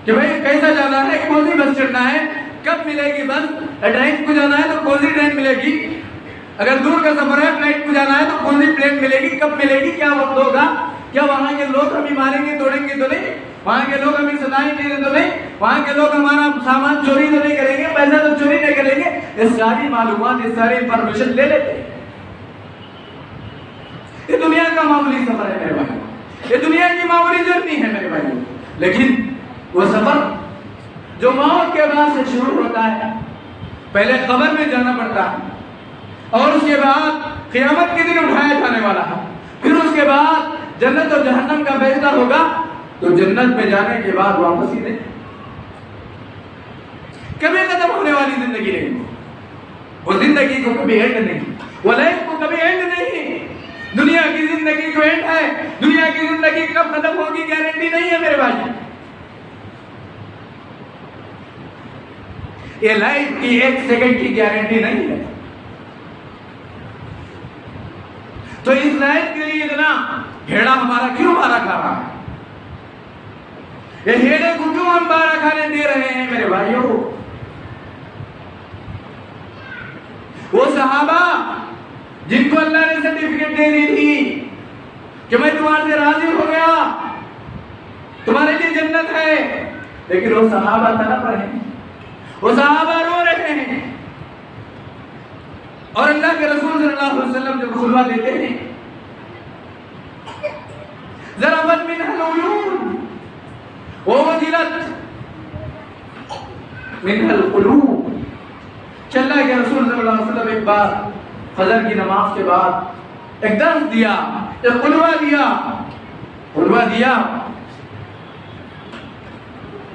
کہ بھائی کیسا جانا ہے، کون سی بس چڑھنا ہے، کب ملے گی بس، ٹرین کو جانا ہے تو کون سی ٹرین ملے گی، اگر دور کا سفر ہے فلائٹ کو جانا ہے تو کون سی پلین ملے گی، کب ملے گی، کیا وقت ہوگا، کیا وہاں کے لوگ ہمیں ماریں گے توڑیں گے تو نہیں، وہاں کے لوگ ہمیں ستائیں گے تو نہیں، وہاں کے لوگ ہمارا سامان چوری تو نہیں کریں گے، پیسہ تو چوری نہیں کریں گے. یہ ساری معلومات، یہ ساری انفارمیشن لے لیتے ہیں. یہ دنیا کا معمولی سفر ہے میرے بھائی، یہ دنیا کی معمولی جرنی ہے میرے بھائی. لیکن وہ سفر جو موت کے بعد سے شروع ہوتا ہے، پہلے قبر میں جانا پڑتا ہے، اور اس کے بعد قیامت کے دن اٹھایا جانے والا ہے، پھر اس کے بعد جنت اور جہنم کا فیصلہ ہوگا. تو جنت میں جانے کے بعد واپس ہی نہیں، کبھی ختم ہونے والی زندگی نہیں، وہ زندگی کو کبھی اینڈ نہیں، وہ لائف کو کبھی اینڈ نہیں. دنیا کی زندگی کو اینڈ ہے، دنیا کی زندگی کب ختم ہوگی گارنٹی نہیں ہے میرے بھائی. یہ لائف کی ایک سیکنڈ کی گارنٹی نہیں ہے. تو اس لائف کے لیے اتنا ہیڑا ہمارا کیوں مارا کھا رہا ہے؟ یہ ہیڑے کو کیوں ہم مارا کھانے دے رہے ہیں میرے بھائیوں؟ وہ صحابہ جن کو اللہ نے سرٹیفکیٹ دے دی تھی کہ میں تمہارے سے راضی ہو گیا، تمہارے لیے جنت ہے، لیکن وہ صحابہ تڑپ رہے ہیں، وہ صحابہ رو رہے ہیں. اور اللہ کے رسول صلی اللہ علیہ وسلم جب خطبہ دیتے ہیں، ذرفت منها العیون ووجلت منها القلوب. اللہ کے رسول صلی اللہ علیہ وسلم ایک بار فجر کی نماز کے بعد ایک درس دیا، ایک خطبہ دیا،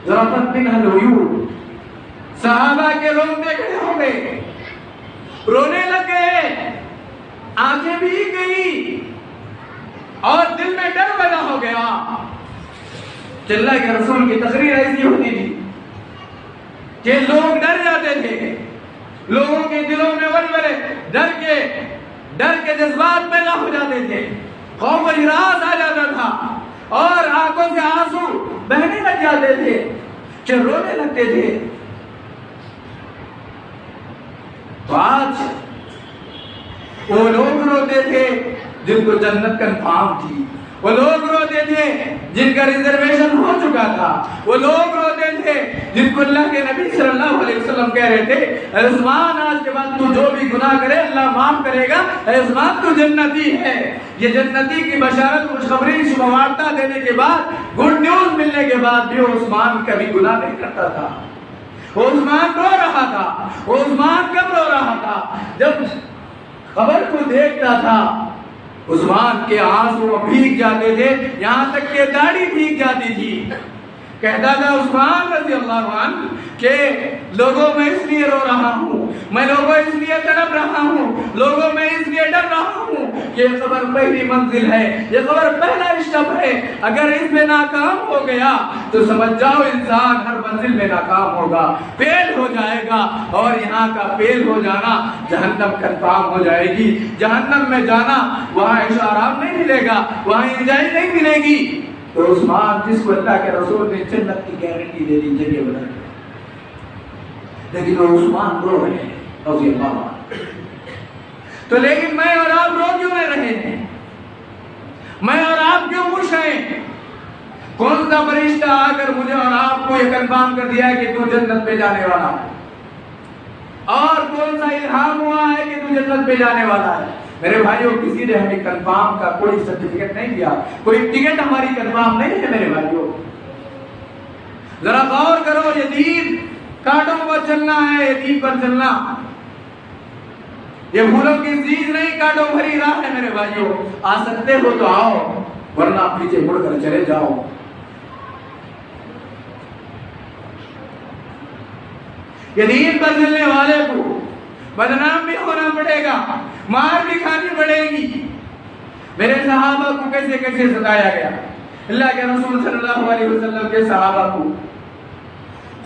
ذرفت منها العیون. صحابہ کے رونگٹے کھڑے ہو گئے، رونے لگ گئے، آنکھیں بھیگ گئی اور دل میں ڈر پیدا ہو گیا. اللہ کے رسول کی تقریر ایسی ہوتی تھی کہ لوگ ڈر جاتے تھے، لوگوں کے دلوں میں ولولے ڈر کے جذبات پیدا ہو جاتے تھے، خوف و ہراس آ جاتا تھا، اور آنکھوں سے آنسو بہنے لگ جاتے تھے کہ رونے لگتے تھے. تو آج وہ لوگ روتے تھے جن کو جنت کنفرم تھی، وہ لوگ روتے تھے جن کا ریزرویشن ہو چکا تھا، وہ لوگ روتے تھے جن کو اللہ کے نبی صلی اللہ علیہ وسلم کہہ رہے تھے عثمان آج کے بعد تو جو بھی گناہ کرے اللہ معاف کرے گا، عثمان تو جنتی ہے. یہ جنتی کی بشارت خوشخبری شبوارتا دینے کے بعد، گڈ نیوز ملنے کے بعد بھی عثمان کبھی گناہ نہیں کرتا تھا. وہ عثمان رو رہا تھا. وہ عثمان کب رو رہا تھا؟ جب خبر کو دیکھتا تھا عثمان کے آنسو بھیگ جاتے تھے، یہاں تک کہ داڑھی بھیگ جاتی تھی. کہتا تھا عثمان رضی اللہ عنہ کہ لوگوں میں اس لیے رو رہا ہوں، میں لوگوں اس لیے تڑپ رہا ہوں، لوگوں میں اس لیے ڈر رہا ہوں کہ یہ قبر پہلی منزل ہے، یہ قبر پہلا اسٹیپ ہے، اگر اس میں ناکام ہو گیا تو سمجھ جاؤ انسان ہر منزل میں ناکام ہوگا، فیل ہو جائے گا، اور یہاں کا فیل ہو جانا جہنم کنفرم ہو جائے گی. جہنم میں جانا وہاں عیش و آرام نہیں ملے گا، وہاں انجوائے نہیں ملے گی. تو عثمان جس کو اللہ کے رسول نے جنت کی گارنٹی دے دی، جگہ بنا دی، لیکن وہ عثمان رو رہے ہیں رضی اللہ عنہ. تو لیکن میں اور آپ رو کیوں نہیں رہے ہیں؟ میں اور آپ کیوں خوش ہیں؟ کون سا فرشتہ آ کر مجھے اور آپ کو یہ کنفرم کر دیا ہے کہ تو جنت پہ جانے والا ہے؟ اور کون سا الہام ہوا ہے کہ تو جنت پہ جانے والا ہے؟ میرے بھائیوں کسی نے ہمیں کنفرم کا کوئی سرٹیفکیٹ نہیں دیا، کوئی ٹکٹ ہماری کنفرم نہیں ہے میرے بھائیوں. ذرا غور کرو، یہ دین کانٹوں پر چلنا ہے، یہ دین پر چلنا، یہ پھولوں کی چیز نہیں، کانٹوں بھری راہ ہے میرے بھائیوں. آ سکتے ہو تو آؤ، ورنہ پیچھے مڑ کر چلے جاؤ. یہ دین پر چلنے والے کو بدنام بھی ہونا پڑے گا، مار بھی کھانی پڑے گی. میرے صحابہ کو کیسے کیسے ستایا گیا. اللہ کے رسول صلی اللہ علیہ وسلم کے صحابہ کو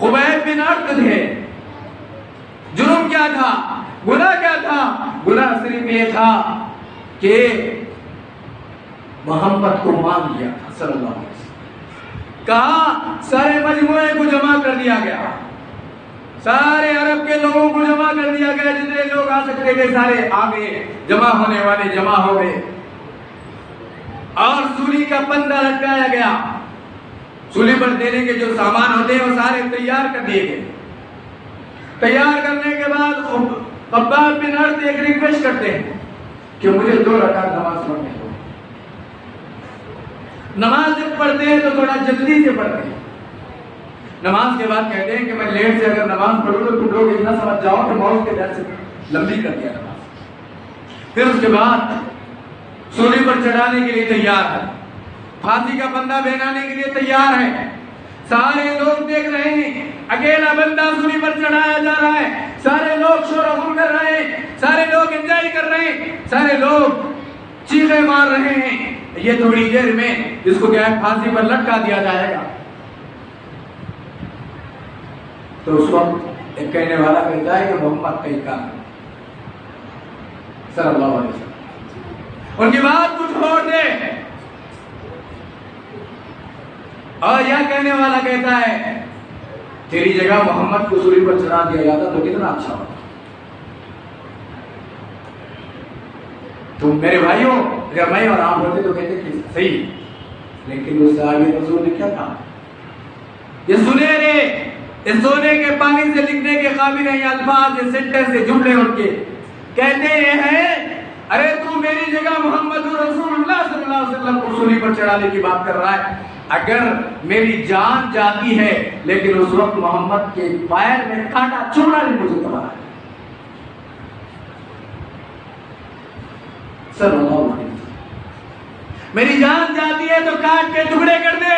خبیب بن عرق تھے. جرم کیا تھا؟ گناہ کیا تھا؟ گناہ صرف یہ تھا کہ محمد کو مان لیا تھا صلی اللہ علیہ وسلم. کہا سارے مجموعے کو جمع کر دیا گیا، سارے عرب کے لوگوں کو جمع کر دیا گیا، جتنے لوگ آ سکتے تھے سارے آ گئے، جمع ہونے والے جمع ہو گئے، اور سولی کا پندہ لٹکایا گیا۔ سولی پر دینے کے جو سامان ہوتے ہیں وہ سارے تیار کر دیے گئے۔ تیار کرنے کے بعد خباب بن ارد ایک ریکویسٹ کرتے ہیں کہ مجھے 2 رکعت نماز پڑھنے دو۔ نماز جب پڑھتے ہیں تو تھوڑا جلدی سے پڑھتے ہیں۔ نماز کے بعد کہتے ہیں کہ میں لیٹ سے اگر نماز پڑھوں تو تم لوگ اتنا سمجھ جاؤ کہ موت کے در سے لمبی کر دیا نماز۔ پھر اس کے بعد سولی پر چڑھانے کے لیے تیار ہے، پھانسی کا بندہ بہنانے کے لیے تیار ہے۔ سارے لوگ دیکھ رہے ہیں، اکیلا بندہ سولی پر چڑھایا جا رہا ہے، سارے لوگ شور و غل کر رہے ہیں، سارے لوگ انجوائے کر رہے ہیں، سارے لوگ چیخیں مار رہے ہیں۔ یہ تھوڑی دیر میں اس کو کیا ہے پھانسی پر لٹکا دیا جائے گا۔ تو اس وقت ایک کہنے والا کہتا ہے کہ محمد کا ہی کام صلی اللہ علیہ وسلم، ان کی بات کچھ اور دے، اور یہ کہنے والا کہتا ہے تیری جگہ محمد کو سولی پر چڑھا دیا جاتا تو کتنا اچھا ہوتا۔ تو میرے بھائیوں اگر میں اور آپ ہوتے تو کہتے کہ صحیح، لیکن اس صحابی رسول نے کیا کہا؟ یہ سنہرے اس سونے کے پانی سے لکھنے کے قابل ہیں، یہ الفاظ، یہ سینٹنس، یہ جملے ان کے کہتے ہیں ارے تو میری جگہ محمد رسول اللہ صلی اللہ علیہ وسلم کو سولی پر چڑھانے کی بات کر رہا ہے۔ اگر میری جان جاتی ہے لیکن اس وقت محمد کے پیر میں کانٹا چبھنا نہیں مجھے پتا ہے صلی اللہ علیہ وسلم، میری جان جاتی ہے تو کاٹ کے ٹکڑے کر دے،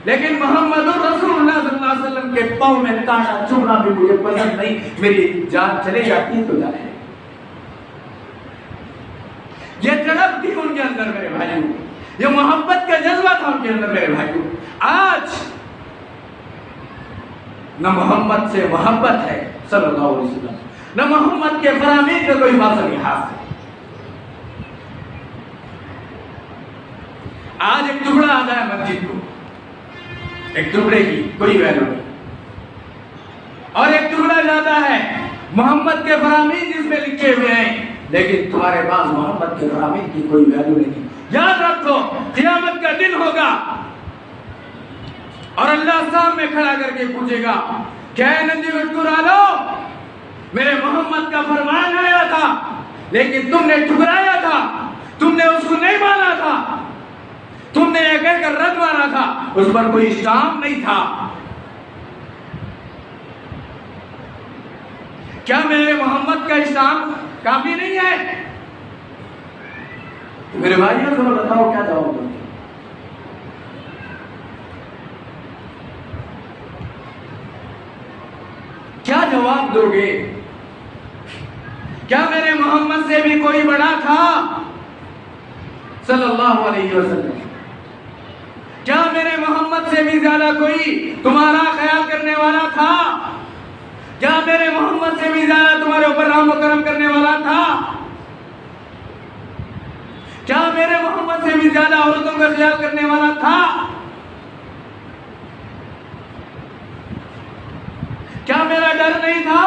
لیکن محمد رسول اللہ صلی اللہ علیہ وسلم کے پاؤں میں کانٹا چبھنا بھی مجھے پسند نہیں، میری جان چلے جاتی ہے تو جائے۔ یہ تڑپ تھی ان کے اندر میرے بھائیوں، یہ محبت کا جذبہ تھا ان کے اندر میرے بھائیوں۔ آج نہ محمد سے محبت ہے صلی اللہ علیہ وسلم، نہ محمد کے فرامین کا کوئی باطل لحاظ ہے۔ آج ایک ٹکڑا آتا ہے مسجد کو، ایک ٹکڑے کی کوئی ویلیو نہیں، اور ایک ٹکڑا جاتا ہے محمد کے فرامین جس میں لکھے ہوئے ہیں، لیکن تمہارے پاس محمد کے فرامین کی کوئی ویلیو نہیں۔ یاد رکھو قیامت کا دن ہوگا اور اللہ سامنے کھڑا کر کے پوچھے گا کیا نندی گٹکرالو، میرے محمد کا فرمان آیا تھا لیکن تم نے ٹھکرایا تھا، تم نے اس کو نہیں مانا تھا، تم نے یہ کہہ کر رد مارا تھا، اس پر کوئی اشتہام نہیں تھا، کیا میرے محمد کا اشتہام کافی نہیں ہے؟ میرے بھائیوں ذرا بتاؤ کیا جواب دو گے؟ کیا جواب دو گے؟ کیا میرے محمد سے بھی کوئی بڑا تھا صلی اللہ علیہ وسلم؟ کیا میرے محمد سے بھی زیادہ کوئی تمہارا خیال کرنے والا تھا؟ کیا میرے محمد سے بھی زیادہ تمہارے اوپر رحم و کرم کرنے والا تھا؟ کیا میرے محمد سے بھی زیادہ عورتوں کا خیال کرنے والا تھا؟ کیا میرا ڈر نہیں تھا؟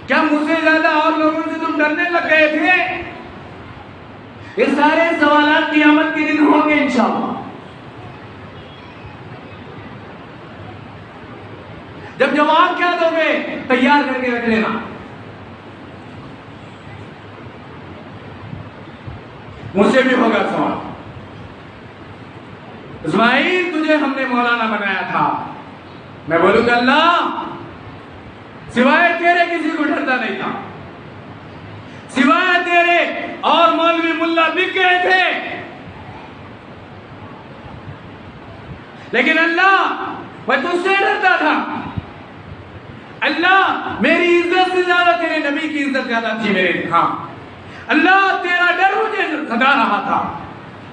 کیا مجھ سے زیادہ اور لوگوں سے تم ڈرنے لگ گئے تھے؟ یہ سارے سوالات قیامت کے دن ہوں گے انشاءاللہ۔ جب جواب کیا دو گے تیار کر کے رکھ لینا۔ مجھ سے بھی ہوگا سوال، اسماعیل تجھے ہم نے مولانا بنایا تھا، میں بولوں گا اللہ سوائے تیرے کسی کو ڈرتا نہیں تھا، سوائے تیرے اور مولوی ملا بک گئے تھے، لیکن اللہ میں تجھ سے ڈرتا تھا، اللہ میری عزت سے زیادہ تیرے نبی کی عزت زیادہ تھی میرے، ہاں اللہ تیرا ڈر مجھے ستا رہا تھا،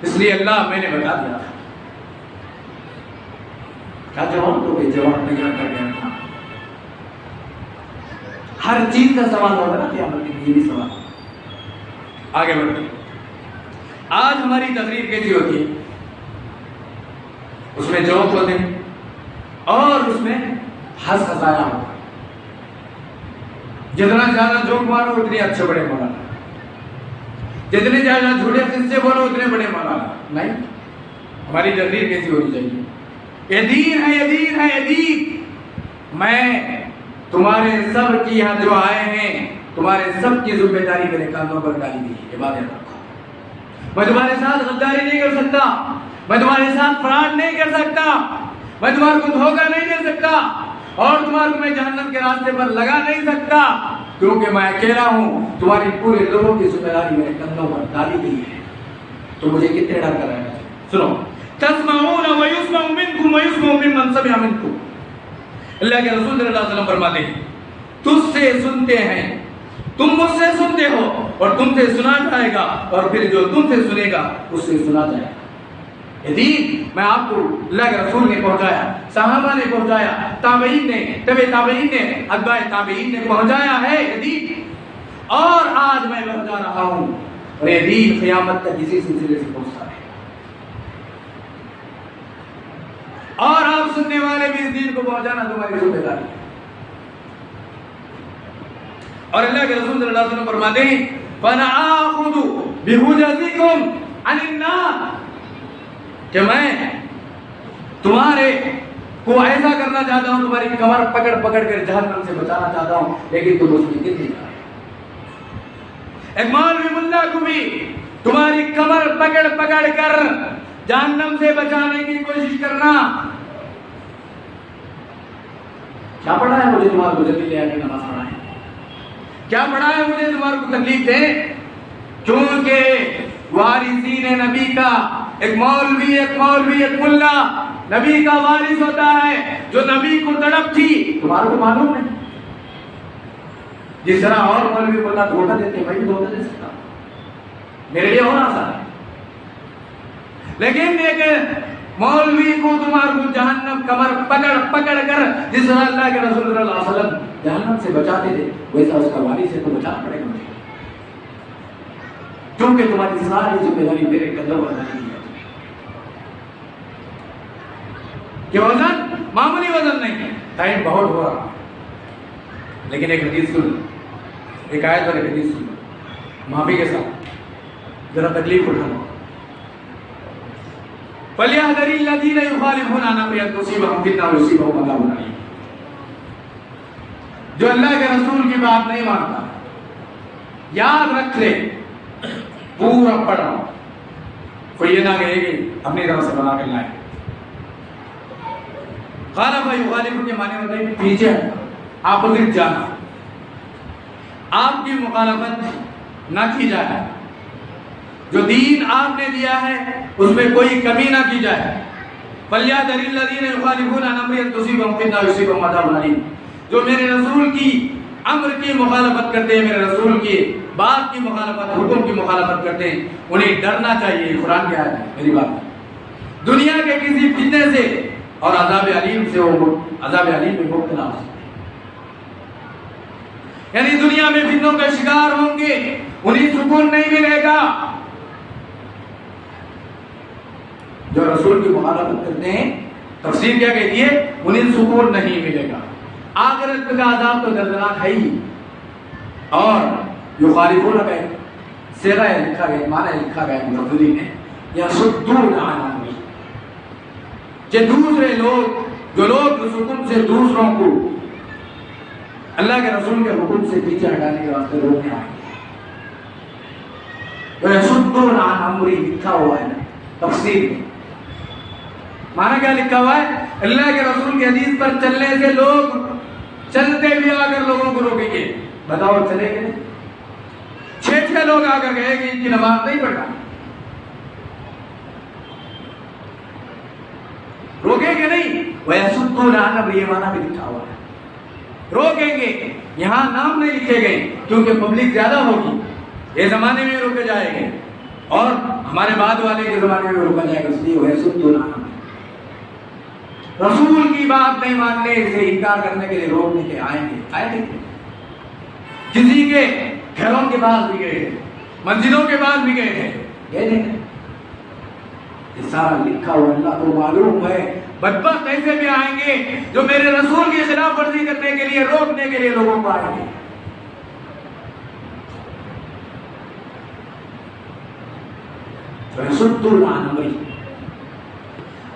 اس لیے اللہ میں نے بتا دیا تھا۔ کیا جواب دو گے؟ جواب تیار کر گیا تھا۔ ہر چیز کا سوال ہوگا نا قیامت میں، یہ بھی سوال۔ آگے بڑھتے آج ہماری تقریر کیسی ہوتی ہے؟ اس میں جوک ہوتے ہیں اور اس میں ہنس ہنسایا ہوتا ہے. جتنا زیادہ جوک مارو اتنے اچھے بڑے مولانا, جتنے زیادہ جھوٹے قصے بولو اتنے بڑے مولانا. نہیں, ہماری تقریر کیسی ہونی چاہیے؟ یہ دین ہے, یہ دین ہے, یہ دین. میں تمہارے سب کی یہاں جو آئے ہیں, تمہارے سب کی ذمہ داری میرے کاندھوں پر ڈالی گئی ہے. یہ بات یاد رکھو. میں تمہارے ساتھ غداری نہیں کر سکتا, میں تمہارے ساتھ فراڈ نہیں کر سکتا, میں تمہارے کو دھوکہ نہیں دے سکتا, اور تمہارے کو میں جہنم کے راستے پر لگا نہیں سکتا, کیونکہ میں اکیلا ہوں. تمہاری پورے لوگوں کی ذمہ داری میرے کندھوں پر ڈالی گئی ہے. تو مجھے کتنے ڈر کر رہے ہیں؟ سنو, تسمعون ویسمع منکم ویسمع ممن سمع منکم. اللہ کے رسول صلی اللہ علیہ وسلم فرماتے ہیں تجھ سے سنتے ہیں, تم مجھ سے سنتے ہو, اور تم سے سنا جائے گا, اور پھر جو تم سے سنے گا اس سے سنا جائے گا. یہ دین میں آپ کو اللہ کے رسول نے پہنچایا, صحابہ نے پہنچایا, تابعین نے, تبع تابعین نے, اتباع تابعین نے پہنچایا ہے یہ دین, اور آج میں پہنچا رہا ہوں. اور یہ دین قیامت تک اسی سلسلے سے پہنچتا ہے, اور آپ سننے والے بھی اس دین کو پہنچانا تمہاری ذمہ داری ہے. اور اللہ کے رسول صلی اللہ علیہ وسلم فرماتے ہیں فَنَآخُذُ بِحُجَزِكُمْ عَنِ النَّارِ, کہ میں تمہارے کو ایسا کرنا چاہتا ہوں, تمہاری کمر پکڑ پکڑ کر جہنم سے بچانا چاہتا ہوں, لیکن تم اس میں گر نہیں جا رہے. ایک مولوی ملا کو بھی تمہاری کمر پکڑ پکڑ کر جہنم سے بچانے کی کوشش کرنا. کیا پڑھا ہے مجھے تمہارے کو جلدی لے آ کے نماز پڑھائیں؟ کیا پڑھا ہے مجھے تمہارے کو تکلیف دے؟ کیونکہ وارثین نبی کا ایک مولوی ایک ملا نبی کا وارث ہوتا ہے, جو نبی کو تڑپ تھی تمہارے کو معلوم نہیں. جس طرح اور مولوی ملا دھوکہ دیتے ہیں, میں بھی دھوکہ دے سکتا ہوں, میرے لیے ہونا آسان ہے. لیکن ایک مولوی کو تمہارے کو جہنم کمر پکڑ پکڑ کر, جس طرح اللہ کے رسول صلی اللہ علیہ وسلم جہنم سے بچاتے تھے, ویسا اس کا وارث سے تو بچانا پڑے گا مجھے, کیونکہ تمہاری ساری ذمہ داری میرے قدموں پر ڈالی ہے. کہ وزن معمولی وزن نہیں ہے. ٹائم بہت ہو رہا, لیکن ایک حدیث سن, ایک آیت اور ایک حدیث سن, معافی کے ساتھ ذرا تکلیف اٹھانا. فَلْيَحْذَرِ الَّذِينَ يُخَالِفُونَ عَنْ أَمْرِهِ أَن تُصِيبَهُمْ فِتْنَةٌ أَوْ يُصِيبَهُمْ عَذَابٌ أَلِيمٌ. جو اللہ کے رسول کی بات نہیں مانتا, یاد رکھ لے, پورا پڑھا, کوئی یہ نہ کہے کہ اپنی طرف سے بنا کر لائے. خالف یخالف کے معنی ہوتے ہیں پیچھے اپوزٹ جانا, آپ کی مخالفت نہ کی جائے, جو دین آپ نے دیا ہے اس میں کوئی کمی نہ کی جائے. فَلْيَحْذَرِ الَّذِينَ يُخَالِفُونَ عَنْ أَمْرِهِ أَن تُصِيبَهُمْ فِتْنَةٌ أَوْ يُصِيبَهُمْ عَذَابٌ أَلِيمٌ. جو میرے رسول کی امر کی مخالفت کرتے ہیں, میرے رسول کی بات کی مخالفت, حکم کی مخالفت کرتے ہیں, انہیں ڈرنا چاہیے. قرآن کی آیت ہے, میری بات ہے. دنیا کے کسی فتنے سے اور عذاب علیم سے وہ عذاب علیم میں مبتلا ہو سکتے ہیں. یعنی دنیا میں فتنوں کا شکار ہوں گے, انہیں سکون نہیں ملے گا. جو رسول کی مخالفت کرتے ہیں, تفسیر کیا کہتی ہے, انہیں سکون نہیں ملے گا. آخرت کا عذاب تو دردناک ہے ہی. اور یخالفون کا صیغہ لکھا گیا, معنی لکھا گیا مفسرین نے, یصدون عن امرہ, کہ دوسرے لوگ, جو لوگ حکم سے دوسروں کو اللہ کے رسول کے حکم سے پیچھے ہٹانے کے واسطے روکنے آئیں گے. یصدون عن امرہ لکھا ہوا ہے تفسیر میں. معنی کیا لکھا ہوا ہے؟ اللہ کے رسول کی حدیث پر چلنے سے لوگ چلتے بھی آ کر لوگوں کو روکیں گے. بتاؤ چلے گے نہیں؟ 6 لوگ آ کر کہے کہ ان کی نماز نہیں پڑھنا, روکیں گے نہیں. وَيَصُدُّونَ عَنْ أَمْرِهِ, یہ معنی بھی لکھا ہوا ہے, روکیں گے. یہاں نام نہیں لکھے گئے کیونکہ پبلک زیادہ ہوگی, یہ زمانے میں روکے جائیں گے, اور ہمارے بعد والے کے زمانے میں روکا جائے گا. اس لیے وَيَصُدُّونَ عَنْ أَمْرِهِ, رسول کی بات نہیں ماننے سے انکار کرنے کے لیے روکنے کے آئیں گے. آئے تھے کسی کے گھروں کے پاس بھی گئے تھے, مسجدوں کے پاس بھی گئے تھے, یہ نہیں یہ سارا لکھا ہوا اللہ کو معلوم ہے. بدبخت ایسے بھی آئیں گے جو میرے رسول کی خلاف ورزی کرنے کے لیے روکنے کے لیے لوگوں کو آئیں گے.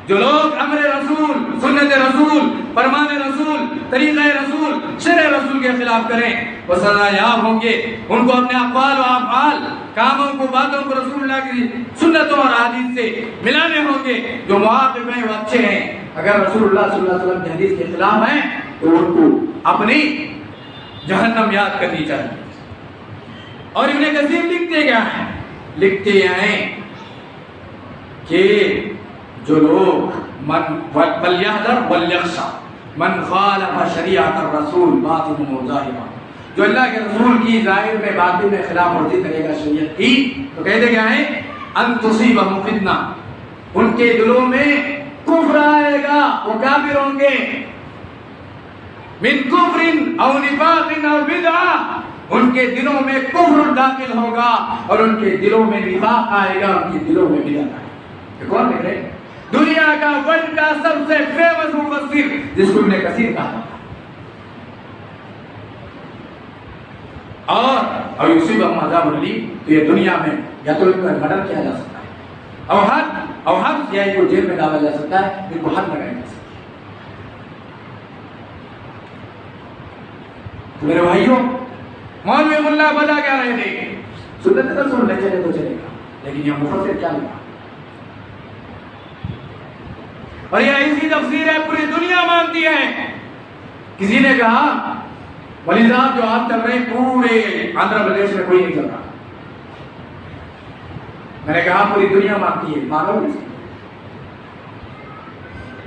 جو لوگ امر رسول، سنت رسول، فرمان رسول، طریقہ رسول، شرع رسول کے خلاف کریں وہ سزا یاب ہوں گے. ان کو اپنے اقوال و افعال، کاموں کو، باتوں کو رسول اللہ کی سنتوں اور حدیث سے ملانے ہوں گے. جو مواقف ہیں وہ اچھے ہیں، اگر رسول اللہ صلی اللہ علیہ وسلم کی حدیث کے خلاف ہیں تو ان کو اپنی جہنم یاد کرنی چاہیے. اور ابن کثیر لکھتے کیا ہیں؟ لکھتے ہیں کہ جو لوگ وَلْيَحْذَرْ وَلْيَخْشَى مَنْ خَالَفَ شَرِيعَةَ الرَّسُولِ بَاطِنًا وَظَاهِرًا، جو اللہ کے رسول کی ظاہر میں باطن میں خلاف ورزی کرے گا شریعت کی تو کہتے کیا ہے؟ أَن تُصِيبَهُمْ فِتْنَةٌ، ان کے دلوں میں کفر آئے گا، وہ کافر ہوں گے. مِن كُفْرٍ أَوْ نِفَاقٍ أَوْ بِدْعَةٍ، ان کے دلوں میں کفر داخل ہوگا اور ان کے دلوں میں نفاق آئے گا، ان کے دلوں میں بدعت آئے گا. یہ کون لکھ رہے ہیں؟ دنیا کا ورلڈ کا سب سے فیمس مفسر جس کو ابن کثیر کہا. اور یصیبہم عذاب الیم، تو یہ دنیا میں یا تو ان کو مرڈر کیا جا سکتا ہے اور حد یا ان کو جیل میں ڈالا جا سکتا ہے، ان کو حد لگایا جا سکتا ہے. تو میرے بھائیوں، مولوی ملا بتا کیا رہے تھے؟ سنت رسول نہ چلے تو چلے گا، لیکن یہ مفسر کیا لکھا؟ اور یہ ایسی تفسیر ہے پوری دنیا مانتی ہے. کسی نے کہا ولی صاحب جو آپ چل رہے ہیں پورے آندھرا پردیش میں کوئی نہیں چل رہا. میں نے کہا پوری دنیا مانتی ہے، مانو گے؟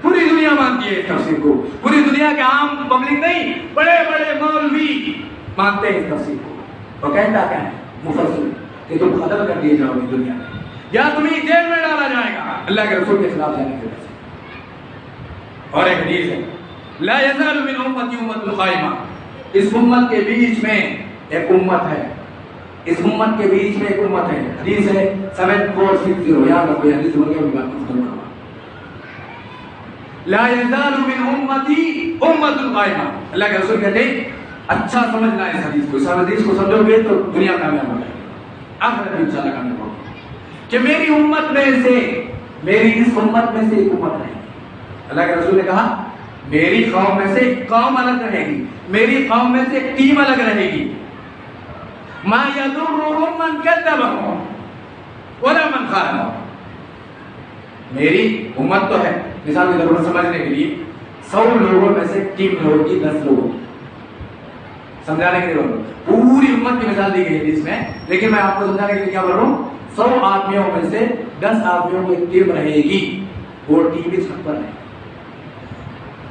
پوری دنیا مانتی ہے اس تفسیر کو. پوری دنیا کے عام پبلک نہیں، بڑے بڑے مولوی مانتے ہیں اس تفسیر کو. اور کہتا کیا ہے مفسر کہ تم قتل کر دیے جاؤ گے دنیا میں، یا تمہیں جیل میں ڈالا جائے گا اللہ کے رسول کے خلاف جانے کی وجہ سے. اور ایک حدیث ہے لا یزال من امتی امت قائمہ، اس امت کے بیچ میں ایک امت ہے، اس امت کے بیچ میں ایک امت ہے. حدیث ہے 7460، یاد رکھو یہ حدیث بول کے بھی بات ختم کروں. لا یزال من امتی امت قائمہ، اللہ کے رسول کہتے ہیں اچھا سمجھنا اس حدیث کو. اس حدیث کو سمجھو گے تو دنیا کامیاب ہو جائے گی، آخرت بھی انشاءاللہ کامیاب ہوگی. کہ میری امت میں سے، میری اس امت میں سے ایک امت رہے گی. اللہ کے رسول نے کہا میری قوم میں سے ایک قوم الگ رہے گی، میری قوم میں سے ایک ٹیم الگ رہے گی. ما یضرهم من کذبهم ولا من خالفهم. میری امت تو ہے، مثال کے طور پر سمجھنے کے لیے 100 لوگوں میں سے ایک ٹیم ہوگی 10 لوگوں کی. سمجھانے کے لیے پوری امت کی مثال دی گئی ہے اس میں، لیکن میں آپ کو سمجھانے کے لیے کیا بول رہا ہوں؟ 100 آدمیوں میں سے 10 آدمیوں کی ایک ٹیم رہے گی، وہ ٹیم اس پر ہے.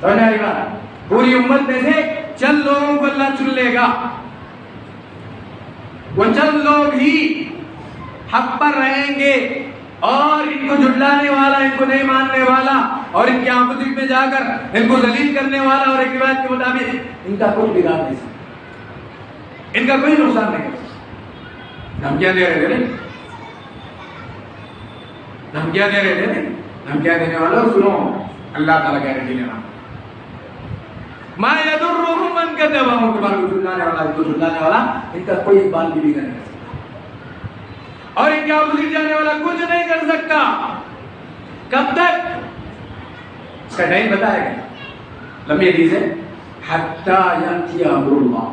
سمجھنے والی بات، پوری امت میں سے چند لوگوں کو اللہ چن لے گا، وہ چند لوگ ہی حق پر رہیں گے، اور ان کو جھٹلانے والا، ان کو نہیں ماننے والا، اور ان کے اپوزٹ میں جا کر ان کو ذلیل کرنے والا، اور ایک روایت کے مطابق ان کا کوئی بگاڑ نہیں سکتا، ان کا کوئی نقصان نہیں کر سکتا. دھمکیاں دے رہے تھے، دھمکیاں دے رہے تھے، دھمکیاں دینے والا سنو، اللہ تعالیٰ کہہ رہے ہیں ما یضرهم من کذبهم، تمہارے کو جھٹلانے والا، ان کو جھٹلانے والا ان کا کوئی بال بھی نہیں کر سکتا، اور ان کے اپوزٹ جانے والا کچھ نہیں کر سکتا. کب تک؟ اس کا ٹائم بتایا گیا، لمبی حدیث ہے، حتی یأتی امر اللہ،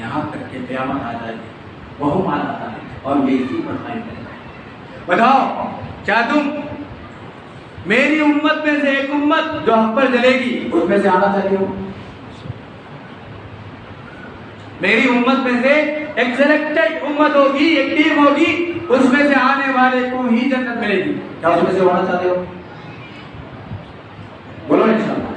یہاں تک کہ قیامت آ جائے گی، وہم علی ذالک، اور یہ اسی پر قائم رہے گا. بتاؤ کیا تم میری امت میں سے ایک امت جو حق پر جلے گی اس میں سے آنا چاہتے ہو؟ میری امت میں سے ایک سلیکٹڈ امت ہوگی، ایک ٹیم ہوگی، اس میں سے آنے والے کو ہی جنت ملے گی. کیا اس میں سے ہونا چاہتے ہو؟ بولو انشاءاللہ.